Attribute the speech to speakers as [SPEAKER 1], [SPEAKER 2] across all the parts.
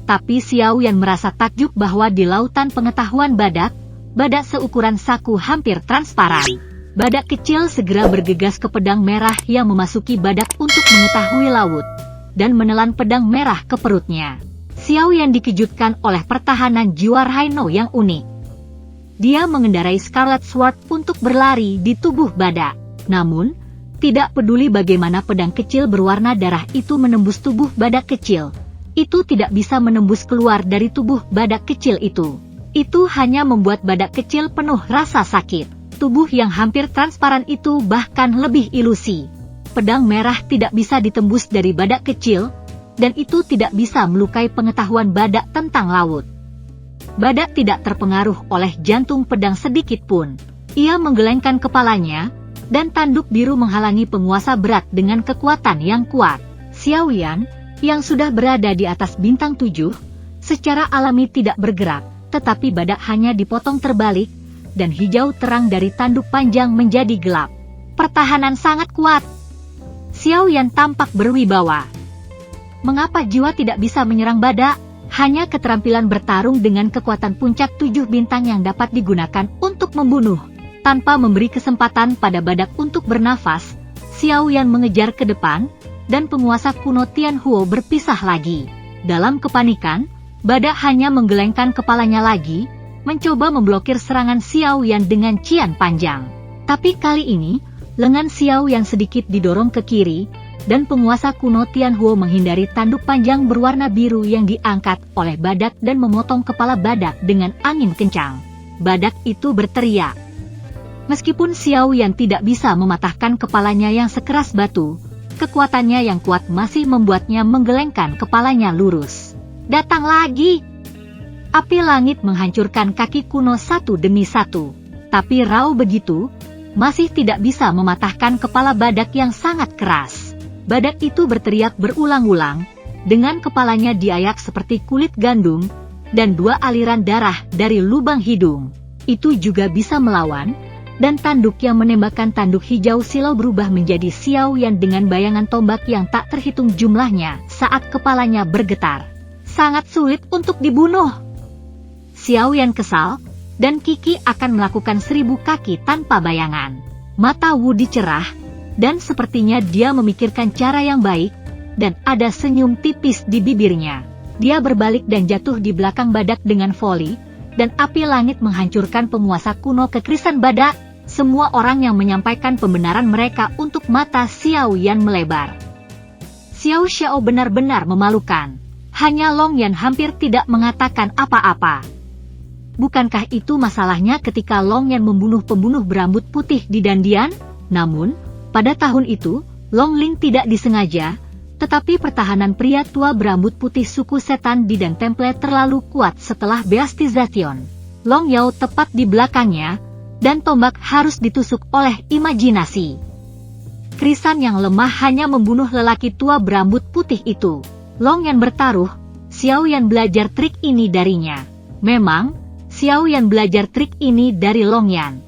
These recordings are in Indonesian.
[SPEAKER 1] Tapi Xiao Yan merasa takjub bahwa di lautan pengetahuan badak seukuran saku hampir transparan. Badak kecil segera bergegas ke pedang merah yang memasuki badak untuk mengetahui laut, dan menelan pedang merah ke perutnya. Xiao Yan dikejutkan oleh pertahanan jiwa Rhino yang unik. Dia mengendarai Scarlet Sword untuk berlari di tubuh badak. Namun, tidak peduli bagaimana pedang kecil berwarna darah itu menembus tubuh badak kecil, itu tidak bisa menembus keluar dari tubuh badak kecil itu. Itu hanya membuat badak kecil penuh rasa sakit. Tubuh yang hampir transparan itu bahkan lebih ilusi. Pedang merah tidak bisa ditembus dari badak kecil, dan itu tidak bisa melukai pengetahuan badak tentang laut. Badak tidak terpengaruh oleh jantung pedang sedikit pun. Ia menggelengkan kepalanya, dan tanduk biru menghalangi penguasa berat dengan kekuatan yang kuat. Xiao Yan, yang sudah berada di atas bintang 7, secara alami tidak bergerak, tetapi badak hanya dipotong terbalik, dan hijau terang dari tanduk panjang menjadi gelap. Pertahanan sangat kuat. Xiao Yan tampak berwibawa. Mengapa jiwa tidak bisa menyerang badak? Hanya keterampilan bertarung dengan kekuatan puncak 7 bintang yang dapat digunakan untuk membunuh. Tanpa memberi kesempatan pada badak untuk bernafas, Xiao Yan mengejar ke depan, dan penguasa kuno Tianhuo berpisah lagi. Dalam kepanikan, badak hanya menggelengkan kepalanya lagi, mencoba memblokir serangan Xiao Yan dengan cian panjang. Tapi kali ini, lengan Xiao Yan sedikit didorong ke kiri, dan penguasa kuno Tianhuo menghindari tanduk panjang berwarna biru yang diangkat oleh badak dan memotong kepala badak dengan angin kencang. Badak itu berteriak. Meskipun Xiao Yan tidak bisa mematahkan kepalanya yang sekeras batu, kekuatannya yang kuat masih membuatnya menggelengkan kepalanya lurus. Datang lagi! Api langit menghancurkan kaki kuno satu demi satu. Tapi Rao begitu, masih tidak bisa mematahkan kepala badak yang sangat keras. Badak itu berteriak berulang-ulang, dengan kepalanya diayak seperti kulit gandum, dan 2 aliran darah dari lubang hidung. Itu juga bisa melawan, dan tanduk yang menembakkan tanduk hijau silau berubah menjadi Xiao Yan dengan bayangan tombak yang tak terhitung jumlahnya saat kepalanya bergetar. Sangat sulit untuk dibunuh. Xiao Yan kesal, dan Kiki akan melakukan 1000 kaki tanpa bayangan. Mata Wu dicerah, dan sepertinya dia memikirkan cara yang baik, dan ada senyum tipis di bibirnya. Dia berbalik dan jatuh di belakang badak dengan voli, dan api langit menghancurkan penguasa kuno kekrisan badak. Semua orang yang menyampaikan pembenaran mereka untuk mata Xiao Yan melebar. Xiao Xiao benar-benar memalukan. Hanya Long Yan hampir tidak mengatakan apa-apa. Bukankah itu masalahnya ketika Long Yan membunuh pembunuh berambut putih di Dandian? Namun, pada tahun itu, Long Ling tidak disengaja, tetapi pertahanan pria tua berambut putih suku setan di Dan Temple terlalu kuat setelah Beastization. Long Yao tepat di belakangnya, dan tombak harus ditusuk oleh imajinasi. Krisan yang lemah hanya membunuh lelaki tua berambut putih itu. Long Yan bertaruh, Xiao Yan belajar trik ini darinya. Memang, Xiao Yan belajar trik ini dari Long Yan.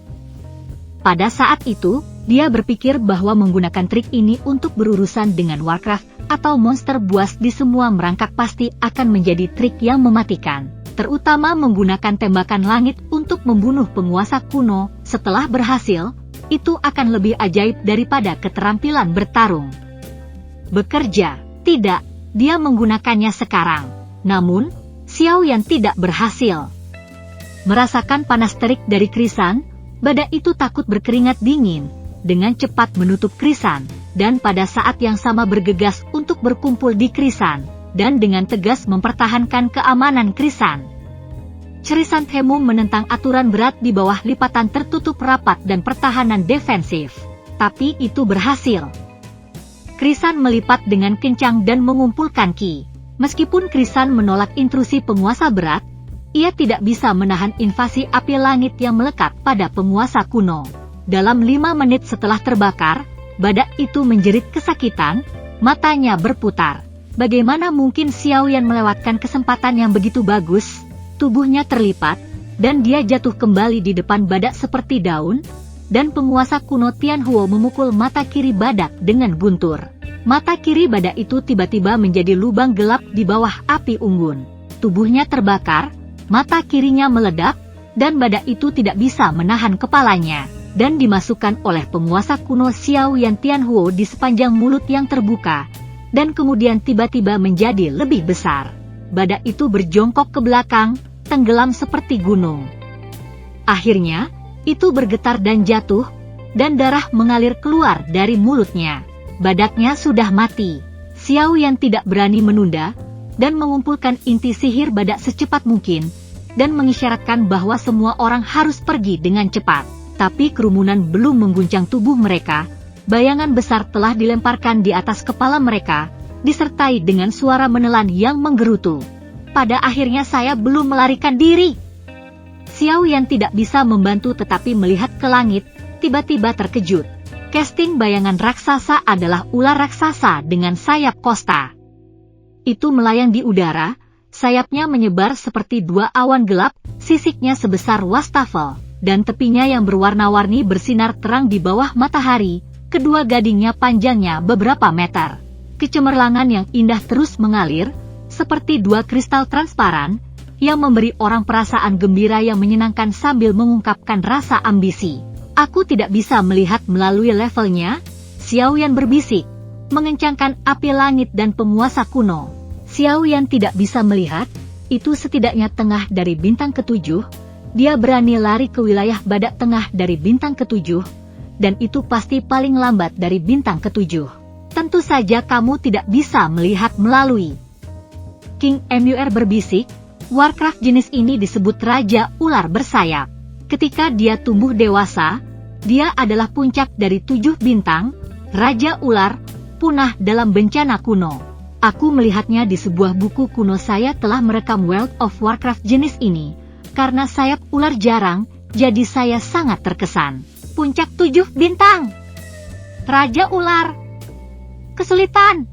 [SPEAKER 1] Pada saat itu, dia berpikir bahwa menggunakan trik ini untuk berurusan dengan Warcraft atau monster buas di semua merangkak pasti akan menjadi trik yang mematikan. Terutama menggunakan tembakan langit untuk membunuh penguasa kuno. Setelah berhasil, itu akan lebih ajaib daripada keterampilan bertarung. Bekerja, tidak, dia menggunakannya sekarang. Namun, Xiao Yan tidak berhasil. Merasakan panas terik dari krisan, badak itu takut berkeringat dingin, dengan cepat menutup krisan, dan pada saat yang sama bergegas untuk berkumpul di krisan, dan dengan tegas mempertahankan keamanan krisan. Chrysanthemum menentang aturan berat di bawah lipatan tertutup rapat dan pertahanan defensif. Tapi itu berhasil. Krisan melipat dengan kencang dan mengumpulkan ki. Meskipun Krisan menolak intrusi penguasa berat, ia tidak bisa menahan invasi api langit yang melekat pada penguasa kuno. Dalam 5 menit setelah terbakar, badak itu menjerit kesakitan, matanya berputar. Bagaimana mungkin Xiao Yan melewatkan kesempatan yang begitu bagus? Tubuhnya terlipat, dan dia jatuh kembali di depan badak seperti daun, dan penguasa kuno Tianhuo memukul mata kiri badak dengan guntur. Mata kiri badak itu tiba-tiba menjadi lubang gelap di bawah api unggun. tubuhnya terbakar, mata kirinya meledak, dan badak itu tidak bisa menahan kepalanya, dan dimasukkan oleh penguasa kuno Xiao Yan Tianhuo di sepanjang mulut yang terbuka, dan kemudian tiba-tiba menjadi lebih besar. Badak itu berjongkok ke belakang, tenggelam seperti gunung. Akhirnya, itu bergetar dan jatuh, dan darah mengalir keluar dari mulutnya. Badaknya sudah mati. Xiao Yan tidak berani menunda, dan mengumpulkan inti sihir badak secepat mungkin, dan mengisyaratkan bahwa semua orang harus pergi dengan cepat. Tapi kerumunan belum mengguncang tubuh mereka, bayangan besar telah dilemparkan di atas kepala mereka, disertai dengan suara menelan yang menggerutu. Pada akhirnya saya belum melarikan diri. Xiao Yan tidak bisa membantu tetapi melihat ke langit, tiba-tiba terkejut. Casting bayangan raksasa adalah ular raksasa dengan sayap kosta. Itu melayang di udara, sayapnya menyebar seperti dua awan gelap, sisiknya sebesar wastafel, dan tepinya yang berwarna-warni bersinar terang di bawah matahari, kedua gadingnya panjangnya beberapa meter. Kecemerlangan yang indah terus mengalir, seperti dua kristal transparan, yang memberi orang perasaan gembira yang menyenangkan sambil mengungkapkan rasa ambisi. Aku tidak bisa melihat melalui levelnya, Xiao Yan berbisik, mengencangkan api langit dan penguasa kuno. Xiao Yan tidak bisa melihat, itu setidaknya tengah dari bintang ketujuh, dia berani lari ke wilayah badak tengah dari bintang ketujuh, dan itu pasti paling lambat dari bintang ketujuh. Tentu saja kamu tidak bisa melihat melalui. King Mur berbisik, Warcraft jenis ini disebut Raja Ular Bersayap. Ketika dia tumbuh dewasa, dia adalah puncak dari 7 bintang, Raja Ular, punah dalam bencana kuno. Aku melihatnya di sebuah buku kuno. Saya telah merekam World of Warcraft jenis ini, karena sayap ular jarang, jadi saya sangat terkesan. Puncak 7 bintang. Raja Ular. Kesulitan.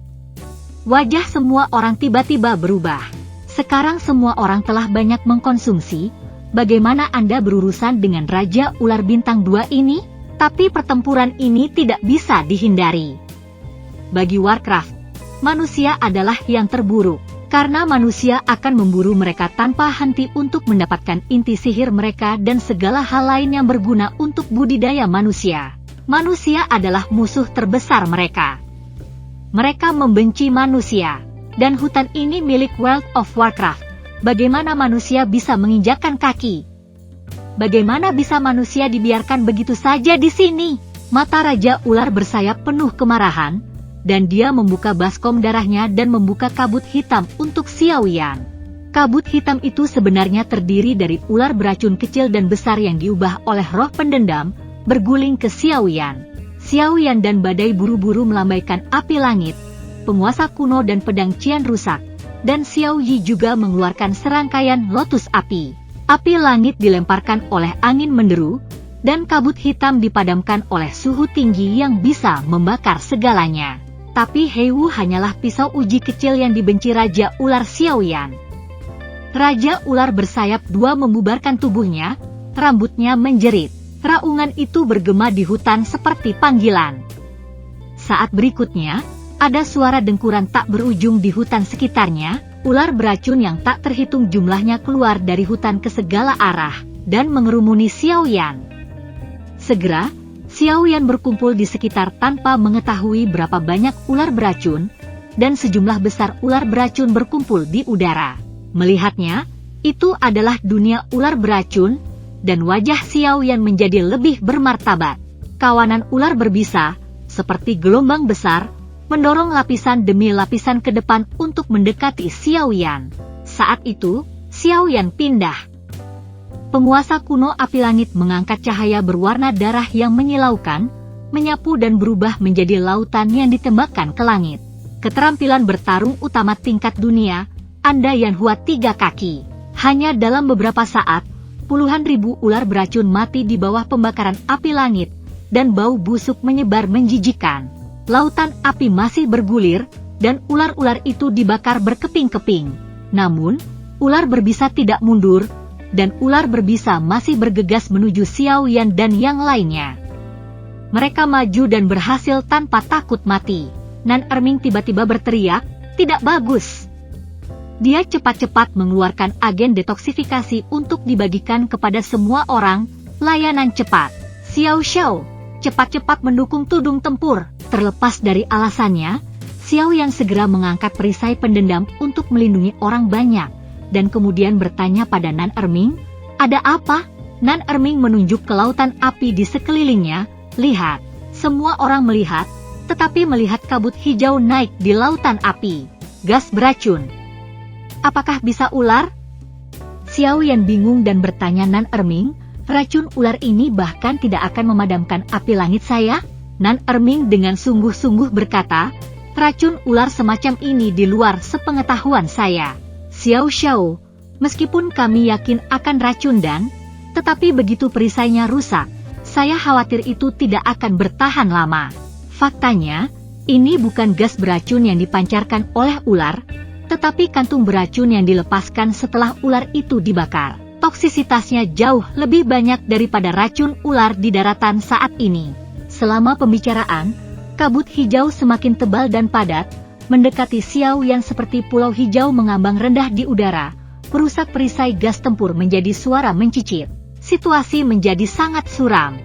[SPEAKER 1] Wajah semua orang tiba-tiba berubah. Sekarang semua orang telah banyak mengkonsumsi. Bagaimana Anda berurusan dengan Raja Ular Bintang 2 ini? Tapi pertempuran ini tidak bisa dihindari. Bagi Warcraft, manusia adalah yang terburuk, karena manusia akan memburu mereka tanpa henti untuk mendapatkan inti sihir mereka dan segala hal lain yang berguna untuk budidaya manusia. Manusia adalah musuh terbesar mereka. Mereka membenci manusia, dan hutan ini milik World of Warcraft. Bagaimana manusia bisa menginjakkan kaki? Bagaimana bisa manusia dibiarkan begitu saja di sini? Mata Raja Ular Bersayap penuh kemarahan, dan dia membuka baskom darahnya dan membuka kabut hitam untuk Xiao Yan. Kabut hitam itu sebenarnya terdiri dari ular beracun kecil dan besar yang diubah oleh roh pendendam, berguling ke Xiao Yan. Xiao Yan dan badai buru-buru melambaikan api langit, penguasa kuno dan pedang Qian rusak, dan Xiao Yi juga mengeluarkan serangkaian lotus api. Api langit dilemparkan oleh angin menderu, dan kabut hitam dipadamkan oleh suhu tinggi yang bisa membakar segalanya. Tapi Heiwu hanyalah pisau uji kecil yang dibenci Raja Ular Xiao Yan. Raja Ular Bersayap 2 membubarkan tubuhnya, rambutnya menjerit. Raungan itu bergema di hutan seperti panggilan. Saat berikutnya, ada suara dengkuran tak berujung di hutan sekitarnya, ular beracun yang tak terhitung jumlahnya keluar dari hutan ke segala arah, dan mengerumuni Xiao Yan. Segera, Xiao Yan berkumpul di sekitar tanpa mengetahui berapa banyak ular beracun, dan sejumlah besar ular beracun berkumpul di udara. Melihatnya, itu adalah dunia ular beracun, dan wajah Xiao Yan menjadi lebih bermartabat. Kawanan ular berbisa, seperti gelombang besar, mendorong lapisan demi lapisan ke depan untuk mendekati Xiao Yan. Saat itu, Xiao Yan pindah. Penguasa kuno api langit mengangkat cahaya berwarna darah yang menyilaukan, menyapu dan berubah menjadi lautan yang ditembakkan ke langit. Keterampilan bertarung utama tingkat dunia, Anda Yan Hua 3 kaki. Hanya dalam beberapa saat, puluhan ribu ular beracun mati di bawah pembakaran api langit, dan bau busuk menyebar menjijikan. Lautan api masih bergulir, dan ular-ular itu dibakar berkeping-keping. Namun, ular berbisa tidak mundur, dan ular berbisa masih bergegas menuju Xiao Yan dan yang lainnya. Mereka maju dan berhasil tanpa takut mati. Nan Erming tiba-tiba berteriak, "Tidak bagus! Dia cepat-cepat mengeluarkan agen detoksifikasi untuk dibagikan kepada semua orang. Layanan cepat. Xiao Xiao cepat-cepat mendukung tudung tempur. Terlepas dari alasannya, Xiao Yan segera mengangkat perisai pendendam untuk melindungi orang banyak, dan kemudian bertanya pada Nan Erming, "Ada apa?" Nan Erming menunjuk ke lautan api di sekelilingnya. "Lihat." Semua orang melihat, tetapi melihat kabut hijau naik di lautan api. Gas beracun. Apakah bisa ular? Xiao Yan bingung dan bertanya Nan Erming, "Racun ular ini bahkan tidak akan memadamkan api langit saya?" Nan Erming dengan sungguh-sungguh berkata, "Racun ular semacam ini di luar sepengetahuan saya. Xiao Xiao, meskipun kami yakin akan racun tetapi begitu perisainya rusak, saya khawatir itu tidak akan bertahan lama. Faktanya, ini bukan gas beracun yang dipancarkan oleh ular, tetapi kantung beracun yang dilepaskan setelah ular itu dibakar. Toksisitasnya jauh lebih banyak daripada racun ular di daratan saat ini." Selama pembicaraan, kabut hijau semakin tebal dan padat, mendekati Xiao Yan seperti pulau hijau mengambang rendah di udara. Perusak perisai gas tempur menjadi suara mencicit. Situasi menjadi sangat suram.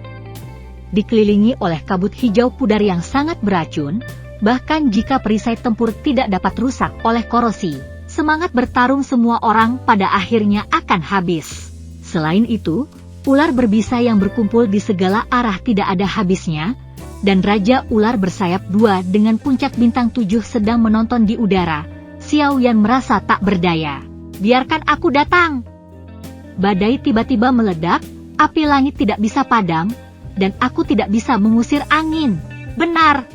[SPEAKER 1] Dikelilingi oleh kabut hijau pudar yang sangat beracun, bahkan jika perisai tempur tidak dapat rusak oleh korosi, semangat bertarung semua orang pada akhirnya akan habis. Selain itu, ular berbisa yang berkumpul di segala arah tidak ada habisnya, dan Raja Ular bersayap dua dengan puncak bintang 7 sedang menonton di udara. Xiao Yan merasa tak berdaya. "Biarkan aku datang." Badai tiba-tiba meledak, api langit tidak bisa padam, dan aku tidak bisa mengusir angin. "Benar.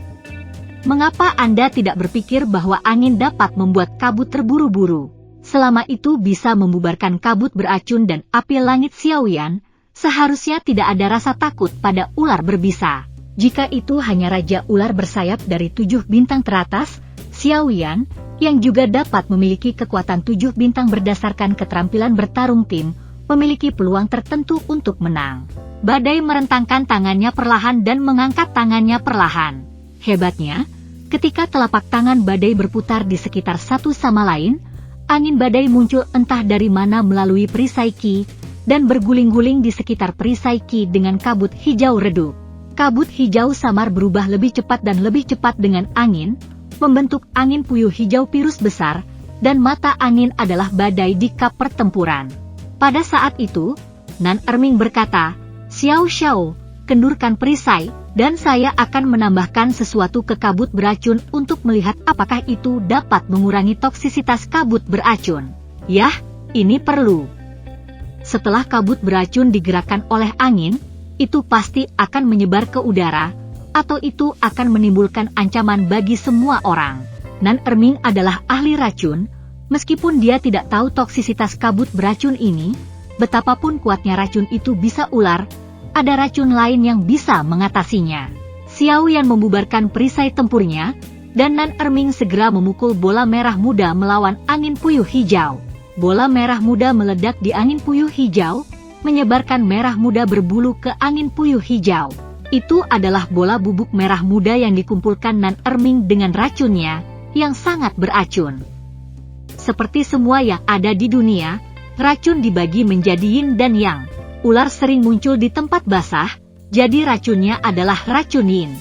[SPEAKER 1] Mengapa Anda tidak berpikir bahwa angin dapat membuat kabut terburu-buru? Selama itu bisa membubarkan kabut beracun dan api langit Xiao Yan, seharusnya tidak ada rasa takut pada ular berbisa. Jika itu hanya Raja Ular bersayap dari 7 bintang teratas, Xiao Yan, yang juga dapat memiliki kekuatan 7 bintang berdasarkan keterampilan bertarung tim, memiliki peluang tertentu untuk menang." Badai merentangkan tangannya perlahan dan mengangkat tangannya perlahan. Hebatnya, ketika telapak tangan badai berputar di sekitar satu sama lain, angin badai muncul entah dari mana melalui perisai Qi, dan berguling-guling di sekitar perisai Qi dengan kabut hijau redup. Kabut hijau samar berubah lebih cepat dan lebih cepat dengan angin, membentuk angin puyuh hijau virus besar, dan mata angin adalah badai di kap pertempuran. Pada saat itu, Nan Erming berkata, "Xiao Xiao, kendurkan perisai, dan saya akan menambahkan sesuatu ke kabut beracun untuk melihat apakah itu dapat mengurangi toksisitas kabut beracun." "Yah, ini perlu." Setelah kabut beracun digerakkan oleh angin, itu pasti akan menyebar ke udara, atau itu akan menimbulkan ancaman bagi semua orang. Nan Erming adalah ahli racun, meskipun dia tidak tahu toksisitas kabut beracun ini, betapapun kuatnya racun itu bisa ular, ada racun lain yang bisa mengatasinya. Xiao Yan membubarkan perisai tempurnya, dan Nan Erming segera memukul bola merah muda melawan angin puyuh hijau. Bola merah muda meledak di angin puyuh hijau, menyebarkan merah muda berbulu ke angin puyuh hijau. Itu adalah bola bubuk merah muda yang dikumpulkan Nan Erming dengan racunnya, yang sangat beracun. Seperti semua yang ada di dunia, racun dibagi menjadi yin dan yang. Ular sering muncul di tempat basah, jadi racunnya adalah racun yin.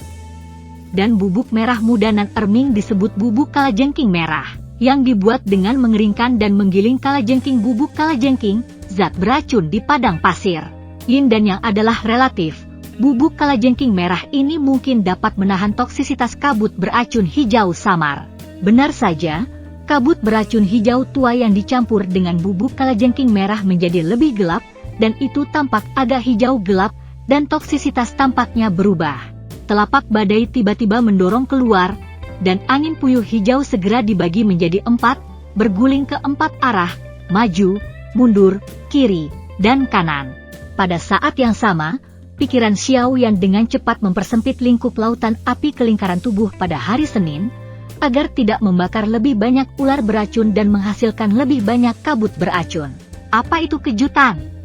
[SPEAKER 1] Dan bubuk merah muda Nan Erming disebut bubuk kalajengking merah, yang dibuat dengan mengeringkan dan menggiling kalajengking. Bubuk kalajengking, zat beracun di padang pasir. Yin dan yang adalah relatif. Bubuk kalajengking merah ini mungkin dapat menahan toksisitas kabut beracun hijau samar. Benar saja, kabut beracun hijau tua yang dicampur dengan bubuk kalajengking merah menjadi lebih gelap, dan itu tampak agak hijau gelap, dan toksisitas tampaknya berubah. Telapak badai tiba-tiba mendorong keluar, dan angin puyuh hijau segera dibagi menjadi 4, berguling ke 4 arah, maju, mundur, kiri, dan kanan. Pada saat yang sama, pikiran Xiao Yan dengan cepat mempersempit lingkup lautan api ke lingkaran tubuh pada hari Senin, agar tidak membakar lebih banyak ular beracun dan menghasilkan lebih banyak kabut beracun. Apa itu kejutan?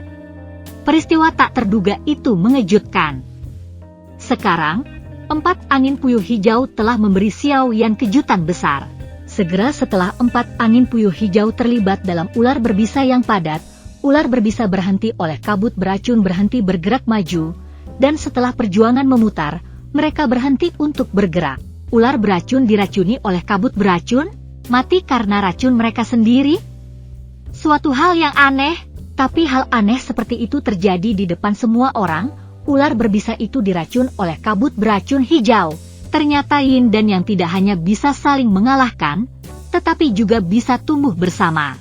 [SPEAKER 1] Peristiwa tak terduga itu mengejutkan. Sekarang, 4 angin puyuh hijau telah memberi Xiao Yan kejutan besar. Segera setelah 4 angin puyuh hijau terlibat dalam ular berbisa yang padat, ular berbisa berhenti oleh kabut beracun berhenti bergerak maju, dan setelah perjuangan memutar, mereka berhenti untuk bergerak. Ular beracun diracuni oleh kabut beracun, mati karena racun mereka sendiri? Suatu hal yang aneh, tapi hal aneh seperti itu terjadi di depan semua orang. Ular berbisa itu diracun oleh kabut beracun hijau. Ternyata yin dan yang tidak hanya bisa saling mengalahkan, tetapi juga bisa tumbuh bersama.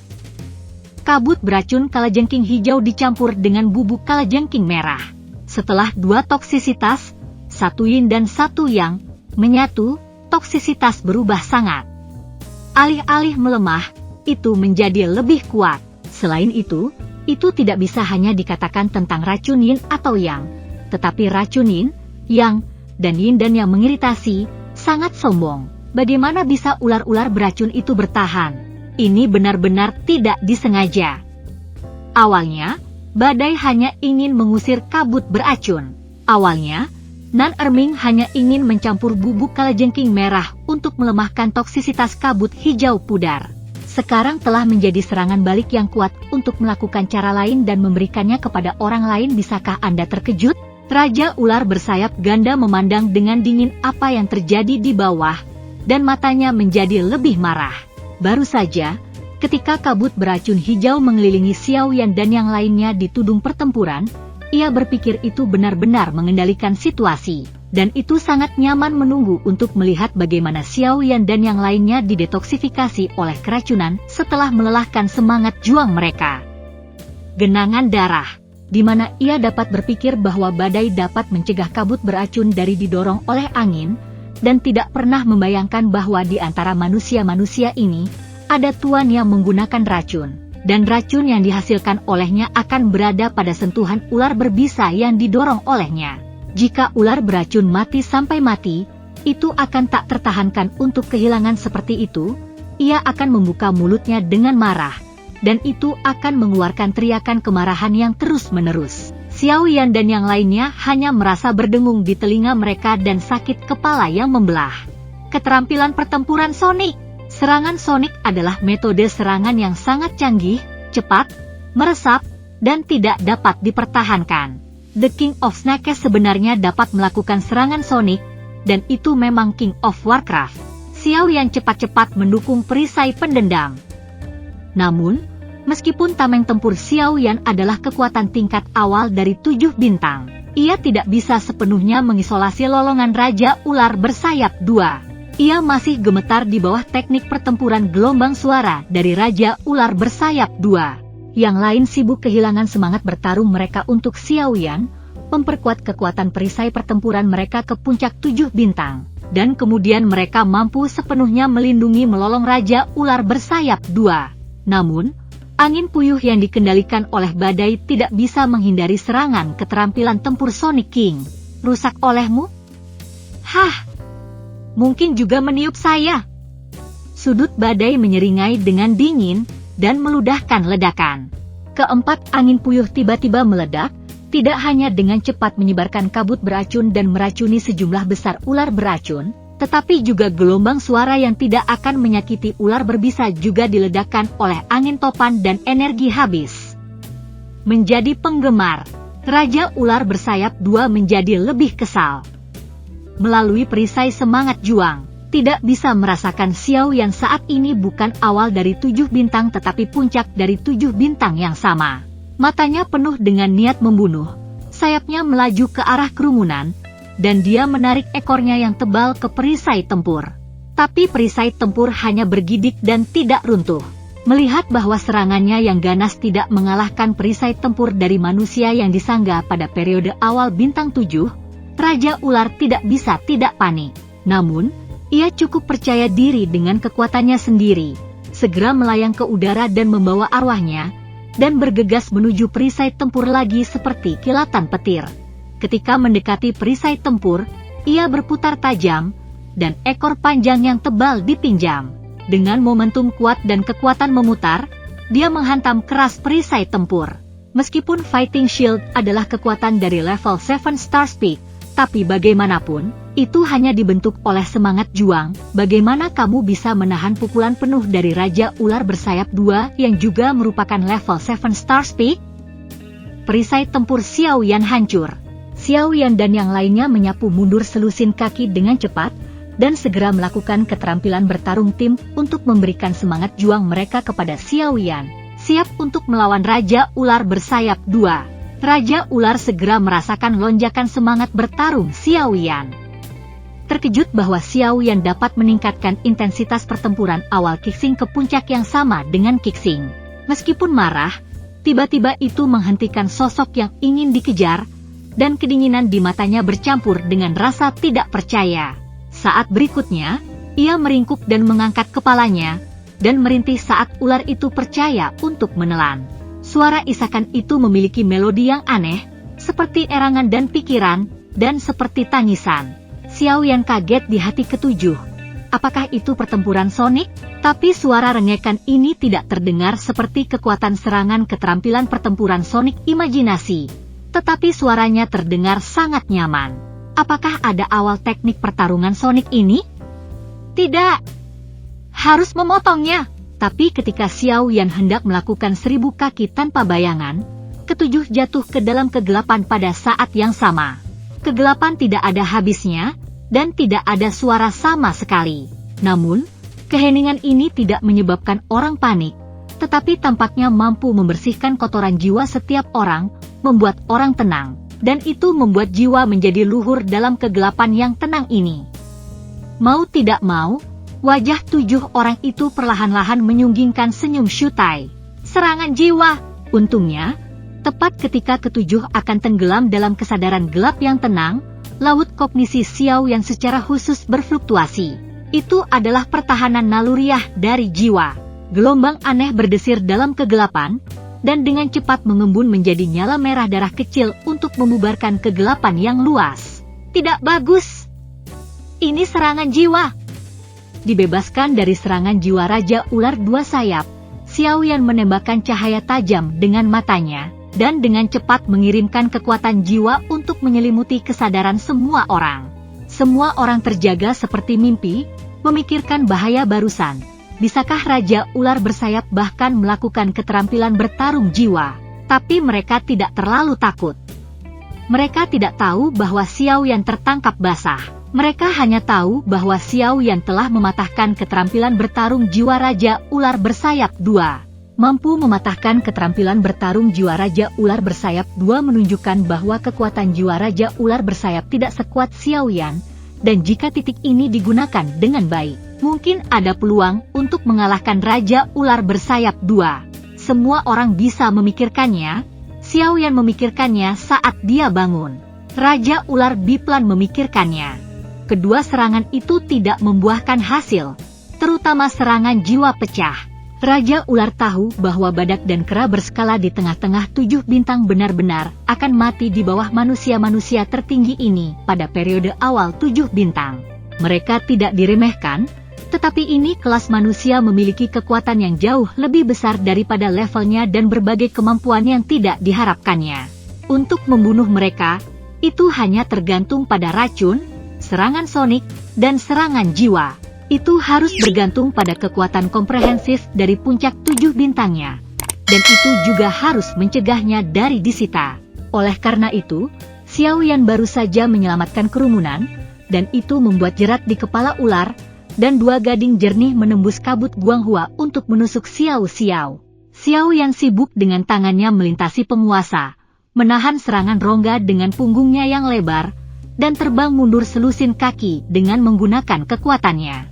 [SPEAKER 1] Kabut beracun kalajengking hijau dicampur dengan bubuk kalajengking merah. Setelah 2 toksisitas, 1 yin dan 1 yang, menyatu, toksisitas berubah sangat. Alih-alih melemah, itu menjadi lebih kuat. Selain itu tidak bisa hanya dikatakan tentang racun yin atau yang, tetapi racun yin, yang, dan yin dan yang mengiritasi, sangat sombong. Bagaimana bisa ular-ular beracun itu bertahan? Ini benar-benar tidak disengaja. Awalnya, badai hanya ingin mengusir kabut beracun. Awalnya, Nan Erming hanya ingin mencampur bubuk kalajengking merah untuk melemahkan toksisitas kabut hijau pudar. Sekarang telah menjadi serangan balik yang kuat untuk melakukan cara lain dan memberikannya kepada orang lain. Bisakah Anda terkejut? Raja ular bersayap ganda memandang dengan dingin apa yang terjadi di bawah, dan matanya menjadi lebih marah. Baru saja, ketika kabut beracun hijau mengelilingi Xiao Yan dan yang lainnya di tudung pertempuran, ia berpikir itu benar-benar mengendalikan situasi, dan itu sangat nyaman menunggu untuk melihat bagaimana Xiao Yan dan yang lainnya didetoksifikasi oleh keracunan setelah melelahkan semangat juang mereka. Genangan darah, di mana ia dapat berpikir bahwa badai dapat mencegah kabut beracun dari didorong oleh angin, dan tidak pernah membayangkan bahwa di antara manusia-manusia ini, ada tuan yang menggunakan racun. Dan racun yang dihasilkan olehnya akan berada pada sentuhan ular berbisa yang didorong olehnya. Jika ular beracun mati sampai mati, itu akan tak tertahankan untuk kehilangan seperti itu. Ia akan membuka mulutnya dengan marah, dan itu akan mengeluarkan teriakan kemarahan yang terus-menerus. Xiao Yan dan yang lainnya hanya merasa berdengung di telinga mereka dan sakit kepala yang membelah. Keterampilan pertempuran Sonic. Serangan Sonic adalah metode serangan yang sangat canggih, cepat, meresap, dan tidak dapat dipertahankan. The King of Snakes sebenarnya dapat melakukan serangan Sonic, dan itu memang King of Warcraft. Xiao Yan cepat-cepat mendukung perisai pendendam. Namun, meskipun tameng tempur Xiao Yan adalah kekuatan tingkat awal dari 7 bintang, ia tidak bisa sepenuhnya mengisolasi lolongan Raja Ular Bersayap 2. Ia masih gemetar di bawah teknik pertempuran gelombang suara dari Raja Ular Bersayap 2. Yang lain sibuk kehilangan semangat bertarung mereka untuk Xiao Yan, memperkuat kekuatan perisai pertempuran mereka ke puncak 7 bintang, dan kemudian mereka mampu sepenuhnya melindungi melolong Raja Ular Bersayap 2. Namun, angin puyuh yang dikendalikan oleh badai tidak bisa menghindari serangan keterampilan tempur Sonic King. Rusak olehmu? Hah! Mungkin juga meniup saya. Sudut badai menyeringai dengan dingin, dan meludahkan ledakan. Keempat angin puyuh tiba-tiba meledak, tidak hanya dengan cepat menyebarkan kabut beracun dan meracuni sejumlah besar ular beracun, tetapi juga gelombang suara yang tidak akan menyakiti ular berbisa juga diledakkan oleh angin topan dan energi habis. Menjadi penggemar, Raja Ular Bersayap 2 menjadi lebih kesal. Melalui perisai semangat juang, tidak bisa merasakan Xiao Yan saat ini bukan awal dari 7 bintang tetapi puncak dari 7 bintang yang sama. Matanya penuh dengan niat membunuh, sayapnya melaju ke arah kerumunan, dan dia menarik ekornya yang tebal ke perisai tempur. Tapi perisai tempur hanya bergidik dan tidak runtuh. Melihat bahwa serangannya yang ganas tidak mengalahkan perisai tempur dari manusia yang disangga pada periode awal bintang 7, Raja Ular tidak bisa tidak panik. Namun, ia cukup percaya diri dengan kekuatannya sendiri, segera melayang ke udara dan membawa arwahnya, dan bergegas menuju perisai tempur lagi seperti kilatan petir. Ketika mendekati perisai tempur, ia berputar tajam, dan ekor panjang yang tebal dipinjam. Dengan momentum kuat dan kekuatan memutar, dia menghantam keras perisai tempur. Meskipun Fighting Shield adalah kekuatan dari level 7 Star Peak, tapi bagaimanapun, Itu hanya dibentuk oleh semangat juang. Bagaimana kamu bisa menahan pukulan penuh dari Raja Ular Bersayap 2 yang juga merupakan level 7 Star Speed? Perisai tempur Xiao Yan hancur. Xiao Yan dan yang lainnya menyapu mundur selusin kaki dengan cepat, dan segera melakukan keterampilan bertarung tim untuk memberikan semangat juang mereka kepada Xiao Yan. Siap untuk melawan Raja Ular Bersayap 2. Raja Ular segera merasakan lonjakan semangat bertarung Xiao Yan. Terkejut bahwa Xiao Yan dapat meningkatkan intensitas pertempuran awal Qixing ke puncak yang sama dengan Qixing. Meskipun marah, tiba-tiba itu menghentikan sosok yang ingin dikejar, dan kedinginan di matanya bercampur dengan rasa tidak percaya. Saat berikutnya, ia meringkuk dan mengangkat kepalanya, dan merintih saat ular itu percaya untuk menelan. Suara isakan itu memiliki melodi yang aneh, seperti erangan dan pikiran, dan seperti tangisan. Xiao Yan kaget di hati ketujuh. Apakah itu pertempuran sonik? Tapi suara rengekan ini tidak terdengar seperti kekuatan serangan keterampilan pertempuran sonik imajinasi. Tetapi suaranya terdengar sangat nyaman. Apakah ada awal teknik pertarungan sonik ini? Tidak. Harus memotongnya. Tapi ketika Xiao Yan hendak melakukan 1000 kaki tanpa bayangan, ketujuh jatuh ke dalam kegelapan pada saat yang sama. Kegelapan tidak ada habisnya, dan tidak ada suara sama sekali. Namun, keheningan ini tidak menyebabkan orang panik, tetapi tampaknya mampu membersihkan kotoran jiwa setiap orang, membuat orang tenang, dan itu membuat jiwa menjadi luhur dalam kegelapan yang tenang ini. Mau tidak mau, wajah 7 orang itu perlahan-lahan menyunggingkan senyum Shutai. Serangan jiwa, untungnya, tepat ketika ketujuh akan tenggelam dalam kesadaran gelap yang tenang, laut kognisi Xiao yang secara khusus berfluktuasi. Itu adalah pertahanan naluriah dari jiwa. Gelombang aneh berdesir dalam kegelapan, dan dengan cepat mengembun menjadi nyala merah darah kecil untuk membubarkan kegelapan yang luas. Tidak bagus. Ini serangan jiwa. Dibebaskan dari serangan jiwa Raja Ular Dua Sayap, Xiao Yan menembakkan cahaya tajam dengan matanya, dan dengan cepat mengirimkan kekuatan jiwa untuk menyelimuti kesadaran semua orang. Semua orang terjaga seperti mimpi, memikirkan bahaya barusan. Bisakah Raja Ular Bersayap bahkan melakukan keterampilan bertarung jiwa? Tapi mereka tidak terlalu takut. Mereka tidak tahu bahwa Xiao Yan tertangkap basah. Mereka hanya tahu bahwa Xiao Yan telah mematahkan keterampilan bertarung jiwa Raja Ular Bersayap 2. Mampu mematahkan keterampilan bertarung jiwa Raja Ular Bersayap 2 menunjukkan bahwa kekuatan jiwa Raja Ular Bersayap tidak sekuat Xiao Yan, dan jika titik ini digunakan dengan baik, mungkin ada peluang untuk mengalahkan Raja Ular Bersayap 2. Semua orang bisa memikirkannya. Xiao Yan memikirkannya saat dia bangun. Raja Ular Biplan memikirkannya. Kedua serangan itu tidak membuahkan hasil, terutama serangan jiwa pecah. Raja Ular tahu bahwa badak dan kera berskala di tengah-tengah 7 bintang benar-benar akan mati di bawah manusia-manusia tertinggi ini pada periode awal 7 bintang. Mereka tidak diremehkan, tetapi ini kelas manusia memiliki kekuatan yang jauh lebih besar daripada levelnya dan berbagai kemampuan yang tidak diharapkannya. Untuk membunuh mereka, itu hanya tergantung pada racun, serangan sonik, dan serangan jiwa. Itu harus bergantung pada kekuatan komprehensif dari puncak 7 bintangnya. Dan itu juga harus mencegahnya dari disita. Oleh karena itu, Xiao Yan baru saja menyelamatkan kerumunan, dan itu membuat jerat di kepala ular, dan 2 gading jernih menembus kabut Guanghua untuk menusuk Xiao Xiao. Xiao Yan sibuk dengan tangannya melintasi penguasa, menahan serangan rongga dengan punggungnya yang lebar, dan terbang mundur selusin kaki dengan menggunakan kekuatannya.